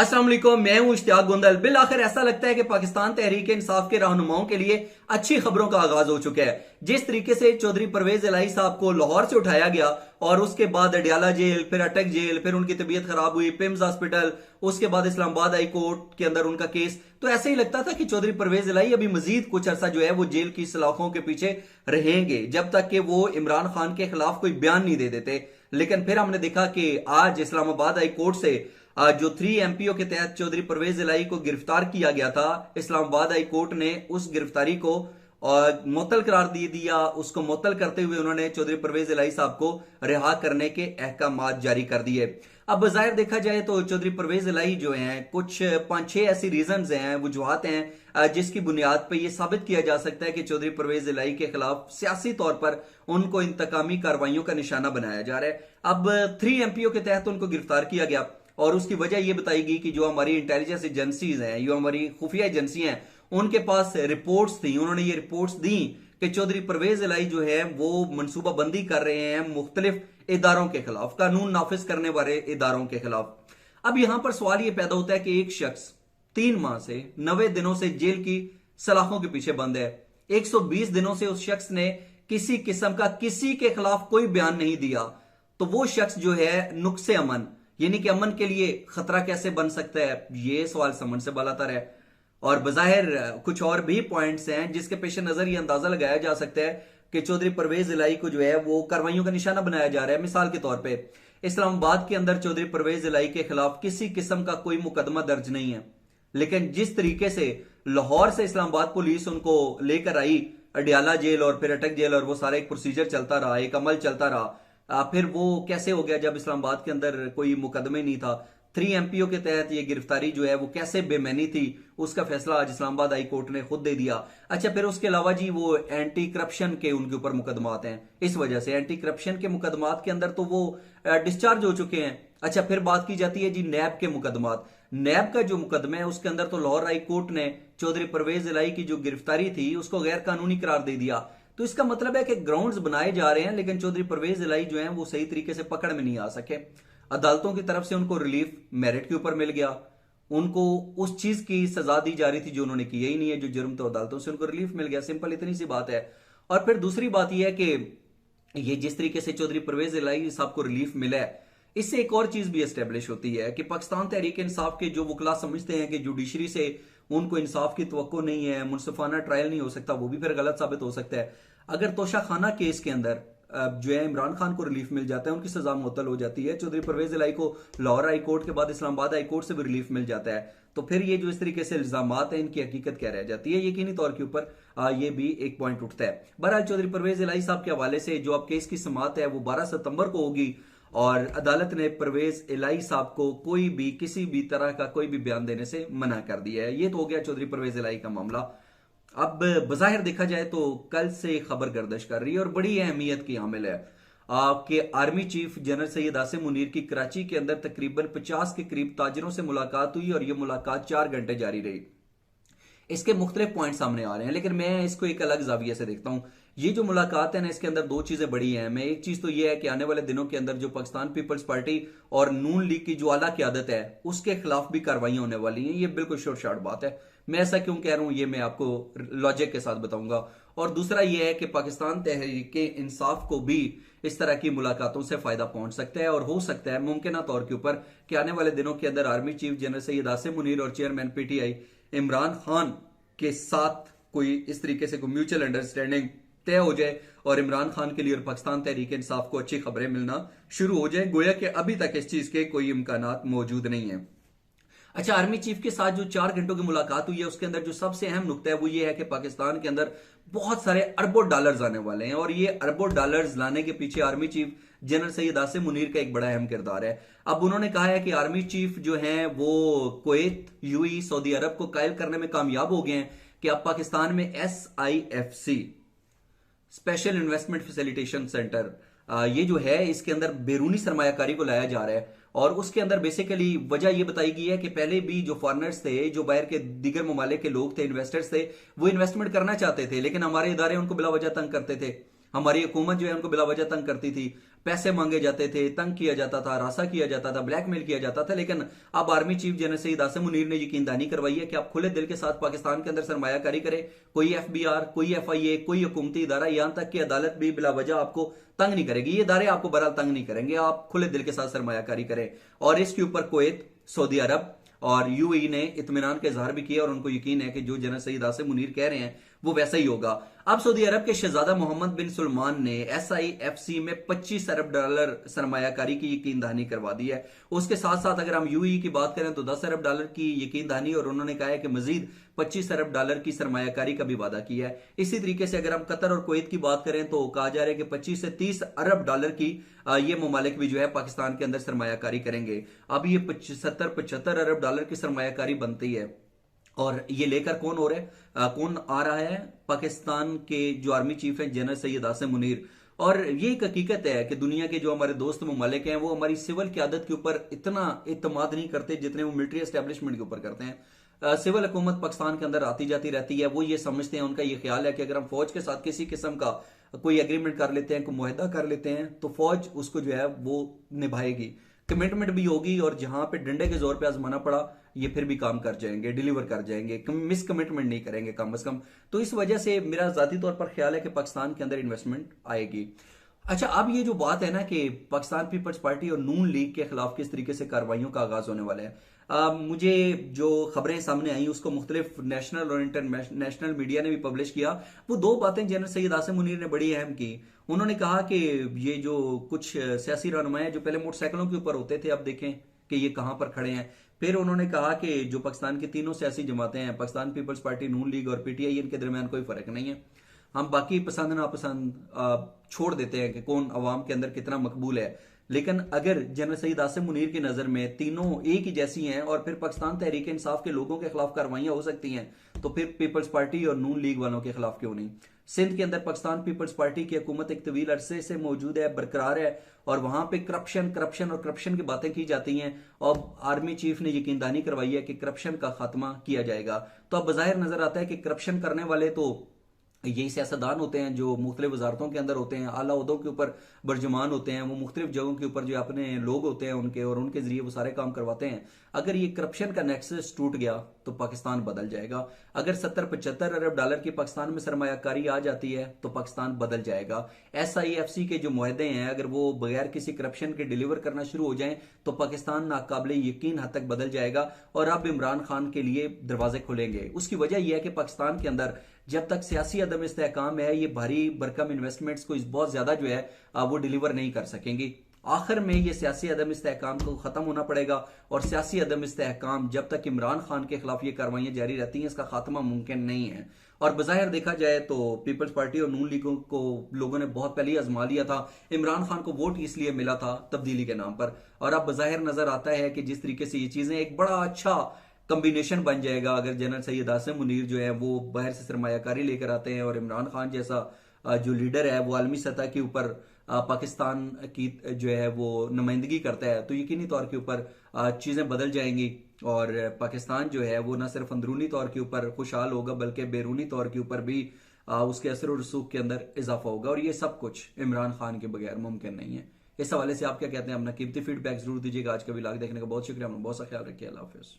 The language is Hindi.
अस्सलाम वालेकुम, मैं हूं इश्तियाक गोंदल। बिल आखिर ऐसा लगता है कि पाकिस्तान तहरीक इंसाफ के रहनुमाओं के लिए अच्छी खबरों का आगाज हो चुका है। जिस तरीके से चौधरी परवेज इलाही साहब को लाहौर से उठाया गया और उसके बाद अडियाला जेल, फिर अटक जेल, फिर उनकी तबीयत खराब हुई पिम्स हॉस्पिटल, उसके बाद इस्लामाबाद हाई कोर्ट के अंदर उनका केस, तो ऐसे ही लगता था कि चौधरी परवेज इलाही अभी मजीद कुछ अरसा जो है वो जेल की सलाखों के पीछे रहेंगे जब तक कि वो इमरान खान के खिलाफ कोई बयान नहीं दे देते। लेकिन फिर हमने देखा कि आज इस्लामाबाद हाई कोर्ट से जो 3 एमपीओ के तहत चौधरी परवेज इलाही को गिरफ्तार किया गया था, इस्लामाबाद हाई कोर्ट ने उस गिरफ्तारी को मुअत्तल करार दे दिया। उसको मुअत्तल करते हुए उन्होंने चौधरी परवेज इलाही साहब को रिहा करने के अहकामात जारी कर दिए। अब बज़ाहिर देखा जाए तो चौधरी परवेज इलाही जो हैं, कुछ 5-6 ऐसी रीजंस हैं, वजूहात हैं जिसकी बुनियाद पर यह साबित किया जा सकता है कि चौधरी परवेज इलाही के खिलाफ सियासी तौर पर उनको इंतकामी कार्रवाइयों का निशाना बनाया जा रहा है। अब 3 एमपीओ के तहत उनको गिरफ्तार किया गया और उसकी वजह यह बताई गई कि जो हमारी इंटेलिजेंस एजेंसीज हैं, जो हमारी खुफिया एजेंसी हैं, उनके पास रिपोर्ट्स थी। उन्होंने ये रिपोर्ट्स दी कि चौधरी परवेज इलाही जो है वो मनसूबाबंदी कर रहे हैं मुख्तलिफ इदारों के खिलाफ, कानून नाफिज करने वाले इदारों के खिलाफ। अब यहां पर सवाल यह पैदा होता है कि एक शख्स 3 माह से 90 दिनों से जेल की सलाखों के पीछे बंद है। 120 दिनों से उस शख्स ने किसी किस्म का किसी के खिलाफ कोई बयान नहीं दिया, तो वो शख्स जो है नुक्से अमन, यानी कि अमन के लिए खतरा कैसे बन सकता है, ये सवाल समझ से बालातर है। और बजाहिर कुछ और भी पॉइंट्स हैं जिसके पेश नजर ये अंदाजा लगाया जा सकता है कि चौधरी परवेज इलाही को जो है वो कार्रवाइयों का निशाना बनाया जा रहा है। मिसाल के तौर पे इस्लामाबाद के अंदर चौधरी परवेज इलाही के खिलाफ किसी किस्म का कोई मुकदमा दर्ज नहीं है, लेकिन जिस तरीके से लाहौर से इस्लामाबाद पुलिस उनको लेकर आई अडियाला जेल और फिर अटक जेल, और वो सारा एक प्रोसीजर चलता रहा, एक अमल चलता रहा, फिर वो कैसे हो गया जब इस्लामाबाद के अंदर कोई मुकदमे नहीं था। 3 एमपीओ के तहत ये गिरफ्तारी जो है वो कैसे बेमैनी थी, उसका फैसला आज इस्लामाबाद हाई कोर्ट ने खुद दे दिया। अच्छा, फिर उसके अलावा जी वो एंटी करप्शन के उनके ऊपर मुकदमात हैं, इस वजह से एंटी करप्शन के मुकदमात के अंदर तो वो डिस्चार्ज हो चुके हैं। अच्छा, फिर बात की जाती है जी नैब के मुकदमात। नैब का जो मुकदमा है उसके अंदर तो लाहौर हाई कोर्ट ने चौधरी परवेज इलाही की जो गिरफ्तारी थी उसको गैर कानूनी करार दे दिया। तो इसका मतलब है कि ग्राउंड्स बनाए जा रहे हैं, लेकिन चौधरी परवेज इलाही जो है वो सही तरीके से पकड़ में नहीं आ सके। अदालतों की तरफ से उनको रिलीफ मेरिट के ऊपर मिल गया, उनको उस चीज की सजा दी जा रही थी जो उन्होंने किया ही नहीं है, जो जुर्म, तो अदालतों से उनको रिलीफ मिल गया। सिंपल इतनी सी बात है। और फिर दूसरी बात यह है कि ये जिस तरीके से चौधरी परवेज इलाही साहब को रिलीफ मिला है, इससे एक और चीज भी एस्टेब्लिश होती है कि पाकिस्तान तहरीक इंसाफ के जो वकला समझते हैं कि जुडिशरी से उनको इंसाफ की तवक्को नहीं है, मुनसिफाना ट्रायल नहीं हो सकता, वो भी फिर गलत साबित हो सकता है। अगर तोशा खाना केस के अंदर जो है इमरान खान को रिलीफ मिल जाता है, उनकी सजा मुअत्तल हो जाती है, चौधरी परवेज इलाही को लाहौर हाई कोर्ट के बाद इस्लामाबाद हाई कोर्ट से भी रिलीफ मिल जाता है, तो फिर ये जो इस तरीके से इल्जामात है इनकी हकीकत क्या रह जाती है, यकीनी तौर के ऊपर ये भी एक पॉइंट उठता है। बहरहाल चौधरी परवेज इलाही साहब के हवाले से जो अब केस की समाअत है वो 12 सितंबर को होगी और अदालत ने परवेज इलाही साहब को कोई भी किसी भी तरह का कोई भी बयान देने से मना कर दिया है। ये तो हो गया चौधरी परवेज इलाही का मामला। अब बजाहिर देखा जाए तो कल से खबर गर्दिश कर रही है और बड़ी अहमियत की हामिल है कि army chief general Syed Asim Munir की कराची के अंदर तकरीबन 50 के करीब ताजरों से मुलाकात हुई और यह मुलाकात 4 घंटे जारी रही। इसके मुख्तलिफ पॉइंट सामने आ रहे हैं, लेकिन मैं इसको एक अलग जाविये से देखता हूं। ये जो मुलाकात है ना, इसके अंदर 2 चीजें बड़ी हैं। मैं एक चीज तो ये है कि आने वाले दिनों के अंदर जो पाकिस्तान पीपल्स पार्टी और नून लीग की जो आला क़यादत है उसके खिलाफ भी कार्रवाइयां होने वाली हैं। ये बिल्कुल शोर शार्ट बात है। मैं ऐसा क्यों कह रहा हूं ये मैं आपको लॉजिक के साथ बताऊंगा। और दूसरा यह है कि पाकिस्तान तहरीक इंसाफ को भी इस तरह की मुलाकातों से फायदा पहुंच सकता है और हो सकता है मुमकिन तौर के ऊपर कि आने वाले दिनों के अंदर army chief general Syed Asim Munir और चेयरमैन पीटीआई इमरान खान के साथ कोई इस तरीके से कोई म्यूचुअल अंडरस्टैंडिंग तय हो जाए और इमरान खान के लिए और पाकिस्तान तहरीक इंसाफ को अच्छी खबरें मिलना शुरू हो जाए, गोया कि अभी तक इस चीज के कोई इम्कानात मौजूद नहीं है। अच्छा, आर्मी चीफ के साथ जो 4 घंटों की मुलाकात हुई है उसके अंदर जो सबसे अहम नुकता है वो ये है कि पाकिस्तान के अंदर बहुत सारे अरबों डॉलर्स आने वाले हैं और ये अरबों डॉलर्स लाने के पीछे army chief general Syed Asim Munir का एक बड़ा अहम किरदार है। अब उन्होंने कहा है कि आर्मी चीफ जो है वो कुवैत, यूएई, सऊदी अरब को कायल करने में कामयाब हो गए हैं कि अब पाकिस्तान में SIFC special investment facilitation centre ये जो है इसके अंदर बैरूनी सरमायाकारी को लाया जा रहा है। और उसके अंदर बेसिकली वजह यह बताई गई है कि पहले भी जो फॉरेनर्स थे, जो बाहर के दीगर ममालिक के लोग थे, इन्वेस्टर्स थे, वो इन्वेस्टमेंट करना चाहते थे, लेकिन हमारे इदारे उनको बिला वजह तंग करते थे। हमारी हुकूमत जो है उनको बिलावजह तंग करती थी, पैसे मांगे जाते थे, तंग किया जाता था, रासा किया जाता था, ब्लैकमेल किया जाता था। लेकिन अब army chief general Syed Asim Munir ने यकीन दहानी करवाई है कि आप खुले दिल के साथ पाकिस्तान के अंदर सरमायाकारी करें। कोई FBI, कोई FIA, कोई हुकूमती इदारा, यहां तक कि अदालत भी बिलावजह आपको तंग नहीं करेगी। ये इदारे आपको बहरहाल तंग नहीं करेंगे, आप खुले दिल के साथ सरमायाकारी करें। और इसके ऊपर कुवैत, सऊदी अरब और UAE ने इत्मीनान का इजहार भी किया और उनको यकीन है कि जो जनरल सईद आसिम मुनीर कह रहे हैं वो वैसा ही होगा। अब सऊदी अरब के शहजादा मोहम्मद बिन सुलेमान ने SIFC में $25 अरब सरमायाकारी की यकीन दहानी करवा दी है। उसके साथ साथ अगर हम UAE की बात करें तो $10 अरब की यकीन दहानी, और उन्होंने कहा है कि मजीद $25 अरब की सरमायाकारी का भी वादा किया है। इसी तरीके से अगर हम कतर और कुवैत की बात करें तो कहा जा रहा है कि 25 से 30 अरब डॉलर की ये ममालिक भी जो है पाकिस्तान के अंदर सरमायाकारी करेंगे। अब ये 75 अरब डॉलर की सरमायाकारी बनती है, और ये लेकर कौन हो रहा है, कौन आ रहा है? पाकिस्तान के जो आर्मी चीफ हैं जनरल सैयद आसिम मुनीर। और ये एक हकीकत है कि दुनिया के जो हमारे दोस्त ममालिक हैं वो हमारी सिविल क़यादत के ऊपर इतना इत्मीनान नहीं करते जितने वो मिलिट्री एस्टेब्लिशमेंट के ऊपर करते हैं। सिविल हुकूमत पाकिस्तान के अंदर आती जाती रहती है, वो ये समझते हैं, उनका ये ख्याल है कि अगर हम फौज के साथ किसी किस्म का कोई एग्रीमेंट कर लेते हैं, कोई मुआहदा कर लेते हैं, तो फौज उसको जो है वो निभाएगी, कमिटमेंट भी होगी, और जहां पे डंडे के जोर पे आजमाना पड़ा ये फिर भी काम कर जाएंगे, डिलीवर कर जाएंगे, मिस कमिटमेंट नहीं करेंगे कम से कम। तो इस वजह से मेरा जाती तौर पर ख्याल है कि पाकिस्तान के अंदर इन्वेस्टमेंट आएगी। अच्छा, अब ये जो बात है ना कि पाकिस्तान पीपल्स पार्टी और नून लीग के खिलाफ किस तरीके से कार्रवाइयों का आगाज होने वाला है, मुझे जो खबरें सामने आई उसको मुख्तलिफ नेशनल और इंटरनेशनल मीडिया ने भी पब्लिश किया। वो दो बातें जनरल सैयद आसिम मुनीर ने बड़ी अहम की। उन्होंने कहा कि ये जो कुछ सियासी रहनुमाएं जो पहले मोटरसाइकिलों के ऊपर होते थे, अब देखें कि ये कहां पर खड़े हैं। फिर उन्होंने कहा कि जो पाकिस्तान की तीनों सियासी जमातें हैं, पाकिस्तान पीपल्स पार्टी, नून लीग और PTI, इनके दरमियान कोई फर्क नहीं है। हम बाकी पसंद नापसंद छोड़ देते हैं कि कौन अवाम के अंदर कितना मकबूल है, लेकिन अगर जनरल सईद आसिम मुनीर की नजर में तीनों एक ही जैसी हैं और फिर पाकिस्तान तहरीक इंसाफ के लोगों के खिलाफ कार्रवाइयां हो सकती हैं, तो फिर पीपल्स पार्टी और नून लीग वालों के खिलाफ क्यों नहीं? सिंध के अंदर पाकिस्तान पीपल्स पार्टी की हुकूमत एक तवील अरसे से मौजूद है, बरकरार है, और वहां पे करप्शन करप्शन और करप्शन की बातें की जाती हैं, और आर्मी चीफ ने यकीनदानी करवाई है कि करप्शन का खात्मा किया जाएगा। तो अब बज़ाहिर नजर आता है कि करप्शन करने वाले तो यही सियासतदान होते हैं जो मुख्तलिफ वजारतों के अंदर होते हैं, आला उहदों के ऊपर बर्जुमान होते हैं, वो मुख्तलिफ जगहों के ऊपर जो अपने लोग होते हैं उनके, और उनके जरिए वो सारे काम करवाते हैं। अगर ये करप्शन का नेक्सस टूट गया तो पाकिस्तान बदल जाएगा। अगर 70-75 अरब डॉलर की पाकिस्तान में सरमायाकारी आ जाती है तो पाकिस्तान बदल जाएगा। SIFC के जो मुआहदे हैं अगर वो बगैर किसी करप्शन के डिलीवर करना शुरू हो जाएं तो पाकिस्तान नाकाबिले यकीन हद तक बदल जाएगा, और अब इमरान खान के लिए दरवाजे खुलेंगे। उसकी वजह यह है कि पाकिस्तान के अंदर जब तक सियासी अदम इस्तेहकाम है, ये भारी भरकम इन्वेस्टमेंट्स को बहुत ज्यादा जो है वो डिलीवर नहीं कर सकेंगी। आखिर में ये सियासी अदम इस्तेहकाम को खत्म होना पड़ेगा, और सियासी अदम इस्तेहकाम जब तक इमरान खान के खिलाफ ये कार्रवाइयां जारी रहती हैं इसका खात्मा मुमकिन नहीं है। और बज़ाहिर देखा जाए तो पीपल्स पार्टी और नून लीगों को लोगों ने बहुत पहले आजमा लिया था। इमरान खान को वोट इसलिए मिला था तब्दीली के नाम पर, और अब बज़ाहिर नजर आता है कि जिस तरीके से ये चीजें एक बड़ा अच्छा कॉम्बिनेशन बन जाएगा अगर जनरल सैयद आसिम मुनीर जो है वो बाहर से सरमायाकारी लेकर आते हैं, और इमरान खान जैसा जो लीडर है वो आलमी सतह के ऊपर पाकिस्तान की जो है वो नुमाइंदगी करता है, तो यकीनी तौर के ऊपर चीजें बदल जाएंगी, और पाकिस्तान जो है वो न सिर्फ अंदरूनी तौर के ऊपर खुशहाल होगा बल्कि बैरूनी तौर के ऊपर भी उसके असर और रसूख के अंदर इजाफा होगा। और ये सब कुछ इमरान खान के बगैर मुमकिन नहीं है। इस हवाले से आप क्या कहते हैं? अपना कीमती फीडबैक जरूर दीजिएगा। आज का व्लॉग देखने का बहुत शुक्रिया, बहुत सा ख्याल रखिए। अल्लाह हाफिज़।